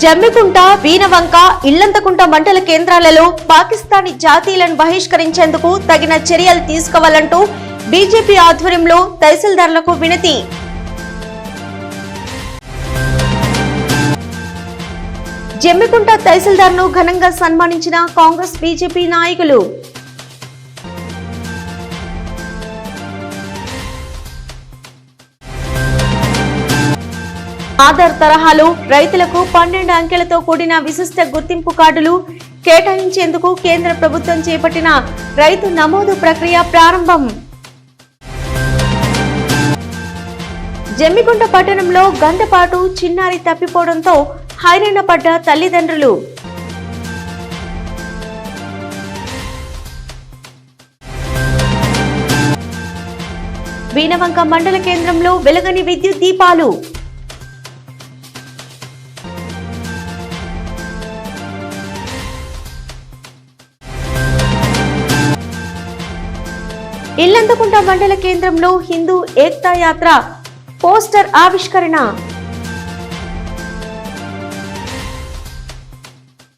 జమ్మికుంట, వీనవంక, ఇల్లంతకుంట మండల కేంద్రాలలో పాకిస్తానీ జాతీయులను బహిష్కరించేందుకు తగిన చర్యలు తీసుకోవాలంటూ బీజేపీ ఆధ్వర్యంలో తహసీల్దార్లకు వినతి. జమ్మికుంట తహసీల్దార్ను ఘనంగా సన్మానించిన కాంగ్రెస్ బీజేపీ నాయకులు. ఆధార్ తరహాలో రైతులకు 12 అంకెలతో కూడిన విశిష్ట గుర్తింపు కార్డులు కేటాయించేందుకు కేంద్ర ప్రభుత్వం చేపట్టిన రైతు నమోదు ప్రక్రియ ప్రారంభం. జమ్మికుంట పట్టణంలో గంటపాటు చిన్నారి తప్పిపోవడంతో హైరాణ పడ్డ తల్లిదండ్రులు. వీనవంక మండల కేంద్రంలో వెలగని విద్యుత్ దీపాలు. ఇల్లంతకుంట మండల కేంద్రంలో హిందూ ఏక్తా యాత్ర పోస్టర్ ఆవిష్కరణ.